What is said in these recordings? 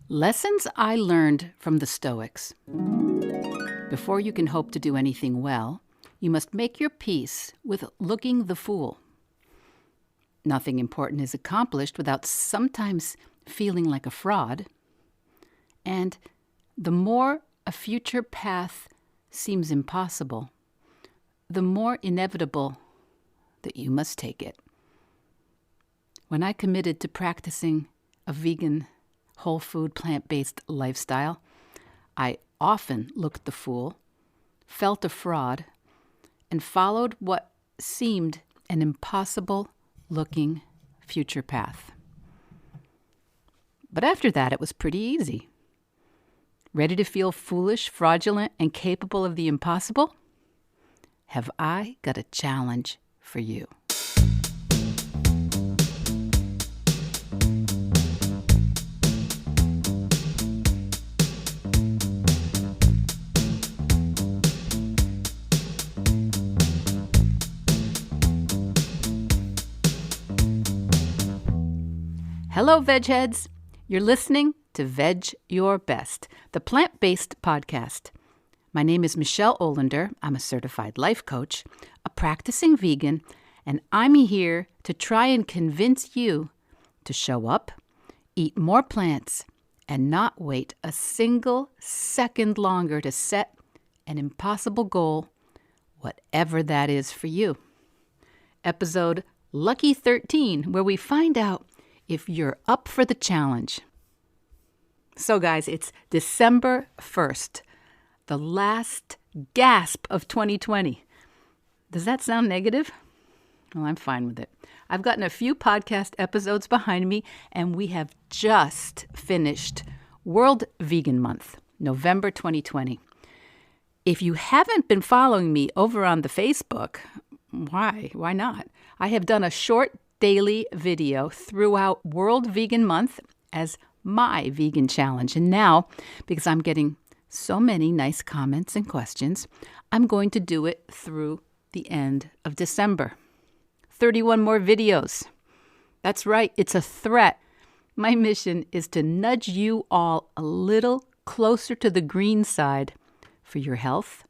Lessons I learned from the Stoics. Before you can hope to do anything well, you must make your peace with looking the fool. Nothing important is accomplished without sometimes feeling like a fraud. And the more a future path seems impossible, the more inevitable that you must take it. When I committed to practicing a vegan, whole food, plant-based lifestyle, I often looked the fool, felt a fraud, and followed what seemed an impossible-looking future path. But after that, it was pretty easy. Ready to feel foolish, fraudulent, and capable of the impossible? Have I got a challenge for you? Hello, Vedge Heads. You're listening to Veg Your Best, the plant-based podcast. My name is Michele Olander. I'm a certified life coach, a practicing vegan, and I'm here to try and convince you to show up, eat more plants, and not wait a single second longer to set an impossible goal, whatever that is for you. Episode Lucky 13, where we find out if you're up for the challenge. So guys, it's December 1st, the last gasp of 2020. Does that sound negative? Well, I'm fine with it. I've gotten a few podcast episodes behind me, and we have just finished World Vegan Month, November 2020. If you haven't been following me over on the Facebook, why? Why not? I have done a short daily video throughout World Vegan Month as my vegan challenge. And now, because I'm getting so many nice comments and questions, I'm going to do it through the end of December. 31 more videos. That's right, it's a threat. My mission is to nudge you all a little closer to the green side for your health,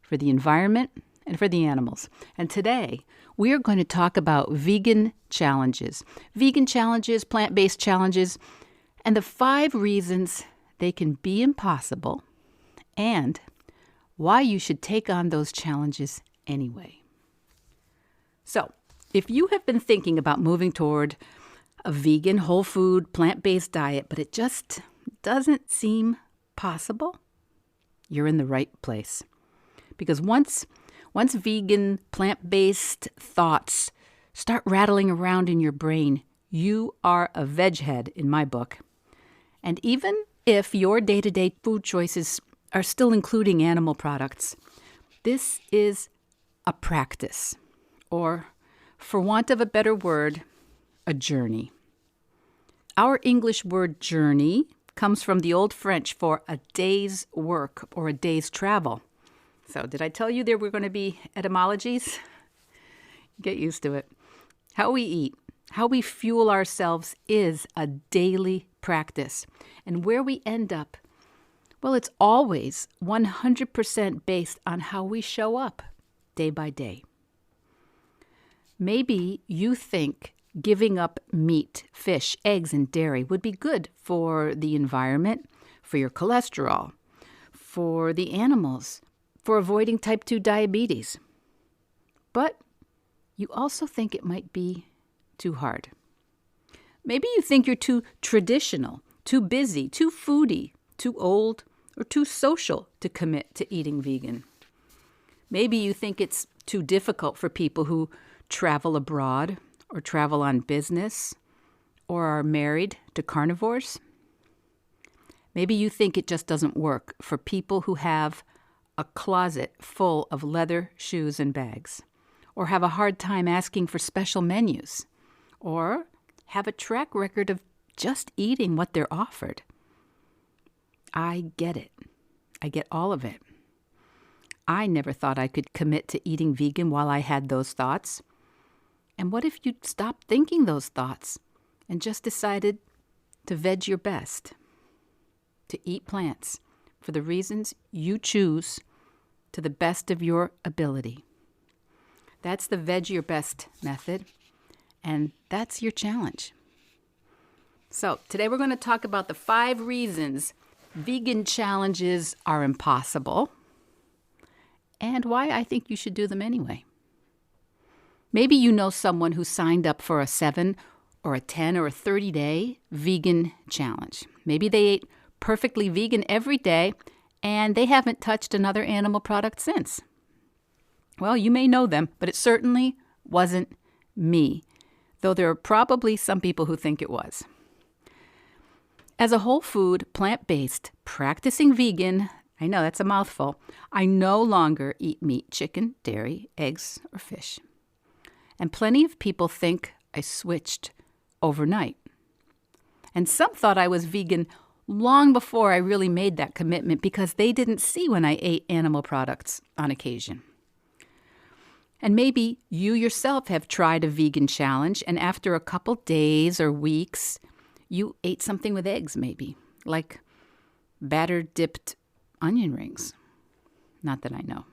for the environment, and for the animals. And today, we are going to talk about vegan challenges, plant-based challenges, and the 5 reasons they can be impossible and why you should take on those challenges anyway. So, if you have been thinking about moving toward a vegan, whole food, plant-based diet, but it just doesn't seem possible, you're in the right place. Because once vegan, plant-based thoughts start rattling around in your brain, you are a veg head in my book. And even if your day-to-day food choices are still including animal products, this is a practice, or for want of a better word, a journey. Our English word journey comes from the Old French for a day's work or a day's travel. So did I tell you there were going to be etymologies? Get used to it. How we eat, how we fuel ourselves is a daily practice. And where we end up, well, it's always 100% based on how we show up day by day. Maybe you think giving up meat, fish, eggs, and dairy would be good for the environment, for your cholesterol, for the animals, for avoiding type 2 diabetes. But you also think it might be too hard. Maybe you think you're too traditional, too busy, too foodie, too old, or too social to commit to eating vegan. Maybe you think it's too difficult for people who travel abroad or travel on business or are married to carnivores. Maybe you think it just doesn't work for people who have a closet full of leather shoes and bags, or have a hard time asking for special menus, or have a track record of just eating what they're offered. I get it. I get all of it. I never thought I could commit to eating vegan while I had those thoughts. And what if you'd stopped thinking those thoughts and just decided to veg your best? to eat plants for the reasons you choose to the best of your ability. That's the Vedge Your Best method, and that's your challenge. So today we're going to talk about the 5 reasons vegan challenges are impossible and why I think you should do them anyway. Maybe you know someone who signed up for a 7 or a 10 or a 30-day vegan challenge. Maybe they ate perfectly vegan every day and they haven't touched another animal product since. Well, you may know them, but it certainly wasn't me, though there are probably some people who think it was. As a whole food, plant-based, practicing vegan, I know that's a mouthful, I no longer eat meat, chicken, dairy, eggs, or fish. And plenty of people think I switched overnight. And some thought I was vegan long before I really made that commitment because they didn't see when I ate animal products on occasion. And maybe you yourself have tried a vegan challenge, and after a couple days or weeks, you ate something with eggs maybe, like batter-dipped onion rings. Not that I know.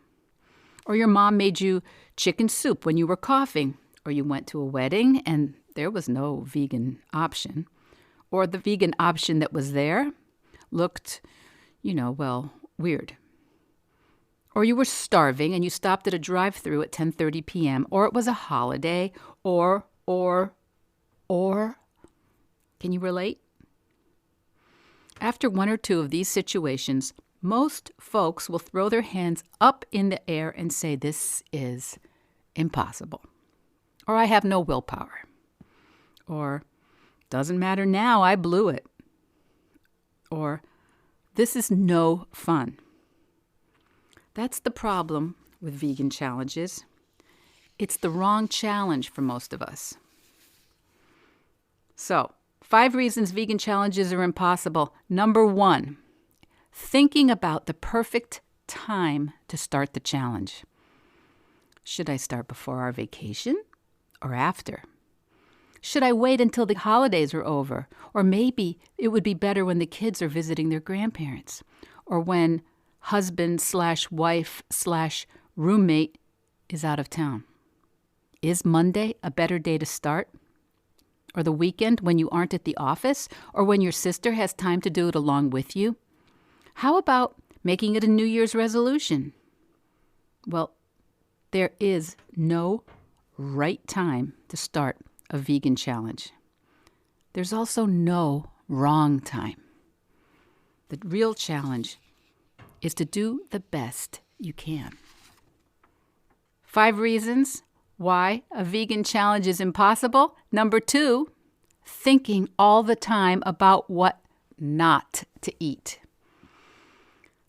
Or your mom made you chicken soup when you were coughing, or you went to a wedding and there was no vegan option. Or the vegan option that was there looked, weird. Or you were starving and you stopped at a drive-thru at 10:30 p.m., or it was a holiday, or, can you relate? After 1 or 2 of these situations, most folks will throw their hands up in the air and say, this is impossible. Or I have no willpower. Or doesn't matter now, I blew it. Or this is no fun. That's the problem with vegan challenges. It's the wrong challenge for most of us. So, 5 reasons vegan challenges are impossible. Number 1, thinking about the perfect time to start the challenge. Should I start before our vacation or after? Should I wait until the holidays are over? Or maybe it would be better when the kids are visiting their grandparents, or when husband/wife/roommate is out of town. Is Monday a better day to start? Or the weekend when you aren't at the office, or when your sister has time to do it along with you? How about making it a New Year's resolution? Well, there is no right time to start a vegan challenge. There's also no wrong time. The real challenge is to do the best you can. 5 reasons why a vegan challenge is impossible. Number 2, thinking all the time about what not to eat.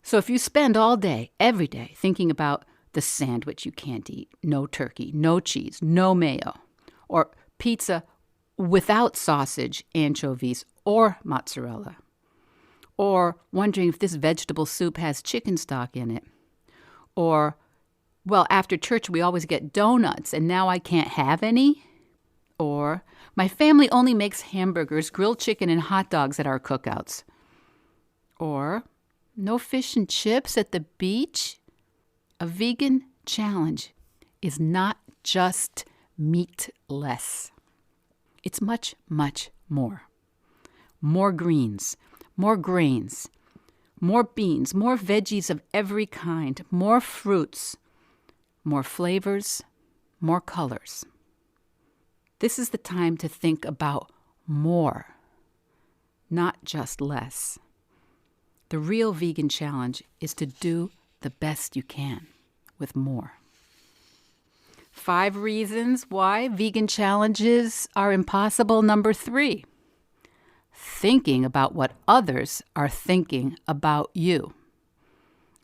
So if you spend all day, every day, thinking about the sandwich you can't eat, no turkey, no cheese, no mayo, or pizza without sausage, anchovies, or mozzarella, or wondering if this vegetable soup has chicken stock in it, or after church, we always get donuts, and now I can't have any. Or, my family only makes hamburgers, grilled chicken, and hot dogs at our cookouts. Or, no fish and chips at the beach. A vegan challenge is not just meatless. It's much, much more. More greens, more grains, more beans, more veggies of every kind, more fruits, more flavors, more colors. This is the time to think about more, not just less. The real vegan challenge is to do the best you can with more. 5 reasons why vegan challenges are impossible. Number 3, thinking about what others are thinking about you.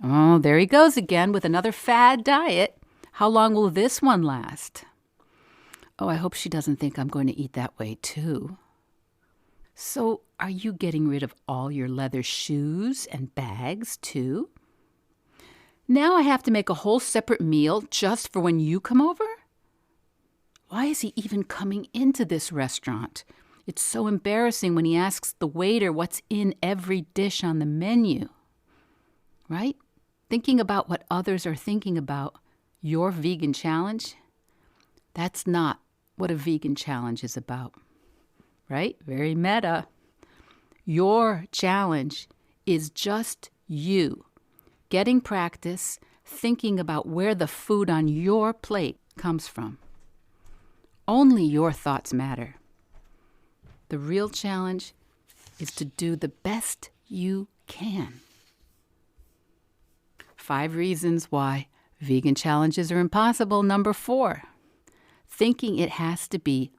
Oh, there he goes again with another fad diet. How long will this one last? Oh, I hope she doesn't think I'm going to eat that way too. So, are you getting rid of all your leather shoes and bags too? Now I have to make a whole separate meal just for when you come over? Why is he even coming into this restaurant? It's so embarrassing when he asks the waiter what's in every dish on the menu, right? Thinking about what others are thinking about your vegan challenge, that's not what a vegan challenge is about, right? Very meta. Your challenge is just you getting practice thinking about where the food on your plate comes from. Only your thoughts matter. The real challenge is to do the best you can. 5 reasons why vegan challenges are impossible. Number 4, thinking it has to be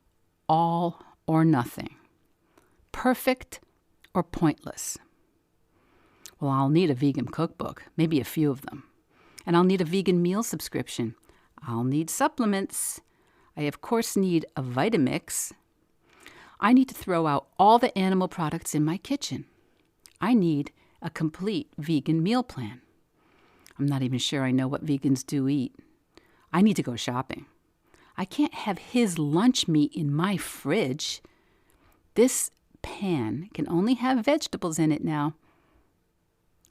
all or nothing, perfect or pointless. Well, I'll need a vegan cookbook, maybe a few of them. And I'll need a vegan meal subscription. I'll need supplements. I, of course, need a Vitamix. I need to throw out all the animal products in my kitchen. I need a complete vegan meal plan. I'm not even sure I know what vegans do eat. I need to go shopping. I can't have his lunch meat in my fridge. This pan can only have vegetables in it now.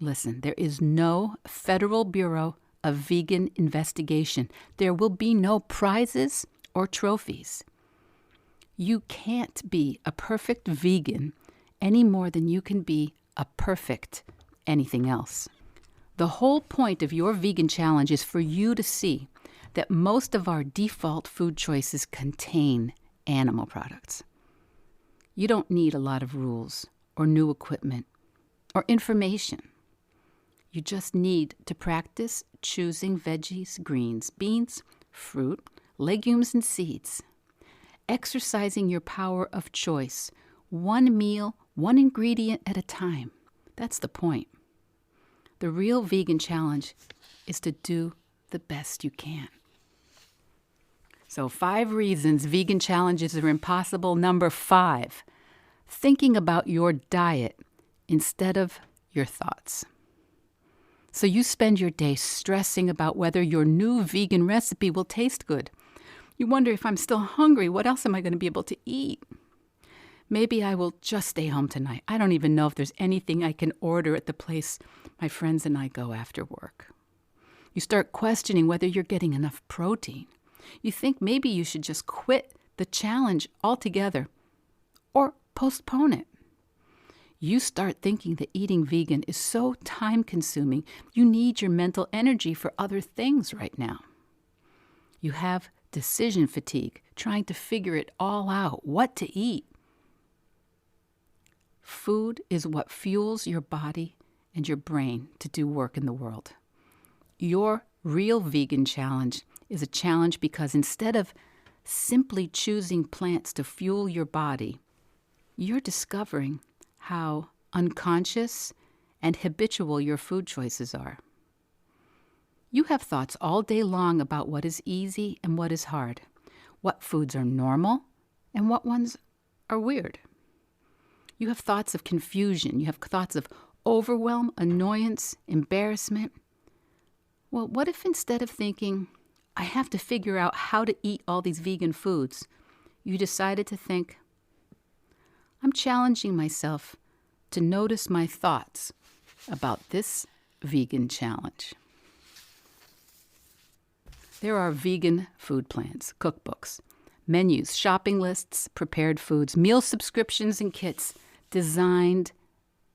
Listen, there is no Federal Bureau of Vegan Investigation. There will be no prizes or trophies. You can't be a perfect vegan any more than you can be a perfect anything else. The whole point of your vegan challenge is for you to see that most of our default food choices contain animal products. You don't need a lot of rules or new equipment or information. You just need to practice choosing veggies, greens, beans, fruit, legumes, and seeds. Exercising your power of choice, one meal, one ingredient at a time. That's the point. The real vegan challenge is to do the best you can. So 5 reasons vegan challenges are impossible. Number 5, thinking about your diet instead of your thoughts. So you spend your day stressing about whether your new vegan recipe will taste good. You wonder, if I'm still hungry, what else am I going to be able to eat? Maybe I will just stay home tonight. I don't even know if there's anything I can order at the place my friends and I go after work. You start questioning whether you're getting enough protein. You think maybe you should just quit the challenge altogether or postpone it. You start thinking that eating vegan is so time-consuming, you need your mental energy for other things right now. You have decision fatigue, trying to figure it all out, what to eat. Food is what fuels your body and your brain to do work in the world. Your real vegan challenge is a challenge because instead of simply choosing plants to fuel your body, you're discovering how unconscious and habitual your food choices are. You have thoughts all day long about what is easy and what is hard, what foods are normal and what ones are weird. You have thoughts of confusion. You have thoughts of overwhelm, annoyance, embarrassment. Well, what if instead of thinking, I have to figure out how to eat all these vegan foods, you decided to think, I'm challenging myself to notice my thoughts about this vegan challenge. There are vegan food plans, cookbooks, menus, shopping lists, prepared foods, meal subscriptions, and kits designed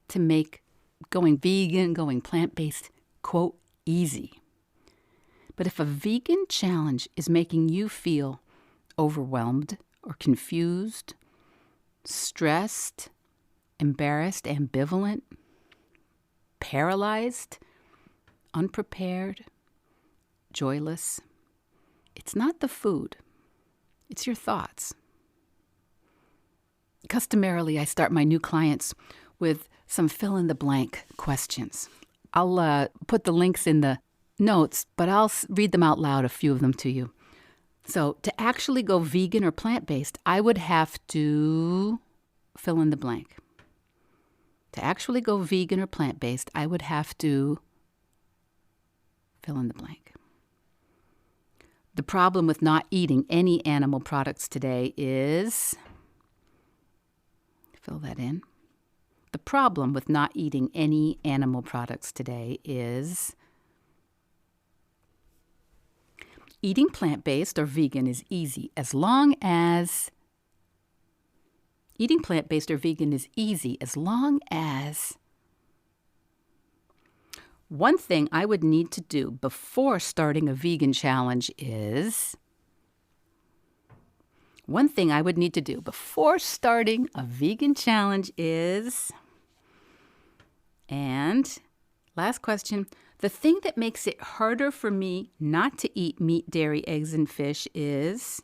to make going vegan, going plant-based, quote, easy. But if a vegan challenge is making you feel overwhelmed or confused, stressed, embarrassed, ambivalent, paralyzed, unprepared, joyless, it's not the food, it's your thoughts. Customarily, I start my new clients with some fill-in-the-blank questions. I'll put the links in the notes, but I'll read them out loud, a few of them to you. So to actually go vegan or plant-based, I would have to fill in the blank. To actually go vegan or plant-based, I would have to fill in the blank. The problem with not eating any animal products today is Fill that in. The problem with not eating any animal products today is eating plant-based or vegan is easy as long as one thing I would need to do before starting a vegan challenge is and last question, the thing that makes it harder for me not to eat meat, dairy, eggs, and fish is,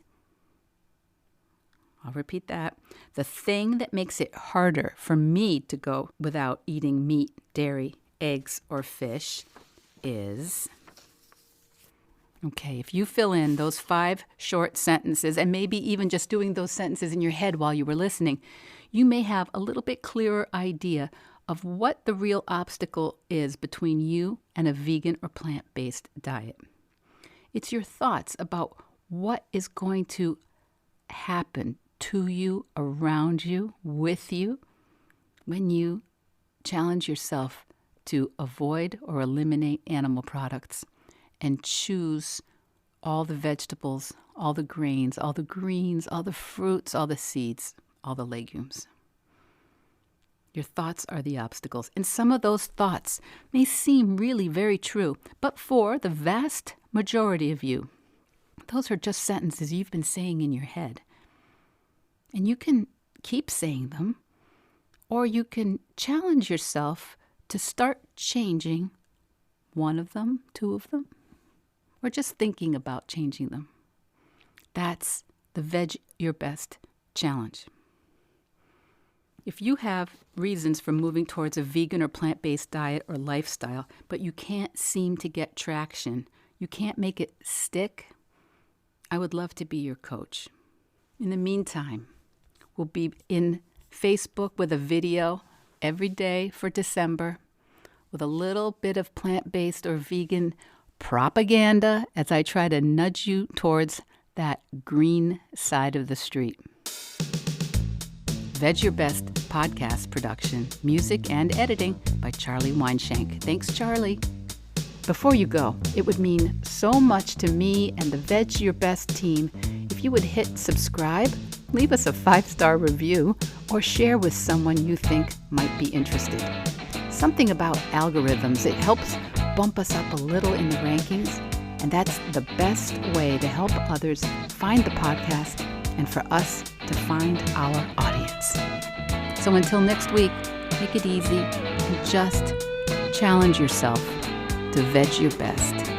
I'll repeat that. The thing that makes it harder for me to go without eating meat, dairy, eggs, or fish is, okay, if you fill in those 5 short sentences, and maybe even just doing those sentences in your head while you were listening, you may have a little bit clearer idea of what the real obstacle is between you and a vegan or plant-based diet. It's your thoughts about what is going to happen to you, around you, with you, when you challenge yourself to avoid or eliminate animal products and choose all the vegetables, all the grains, all the greens, all the fruits, all the seeds, all the legumes. Your thoughts are the obstacles, and some of those thoughts may seem really very true, but for the vast majority of you, those are just sentences you've been saying in your head. And you can keep saying them, or you can challenge yourself to start changing one of them, 2 of them, or just thinking about changing them. That's the Vedge Your Best challenge. If you have reasons for moving towards a vegan or plant-based diet or lifestyle, but you can't seem to get traction, you can't make it stick, I would love to be your coach. In the meantime, we'll be in Facebook with a video every day for December with a little bit of plant-based or vegan propaganda as I try to nudge you towards that green side of the street. Vedge Your Best podcast production, music and editing by Charlie Weinshank. Thanks, Charlie. Before you go, it would mean so much to me and the Vedge Your Best team if you would hit subscribe, leave us a 5-star review, or share with someone you think might be interested. Something about algorithms, it helps bump us up a little in the rankings, and that's the best way to help others find the podcast and for us to find our audience. So until next week, take it easy and just challenge yourself to Vedge Your Best.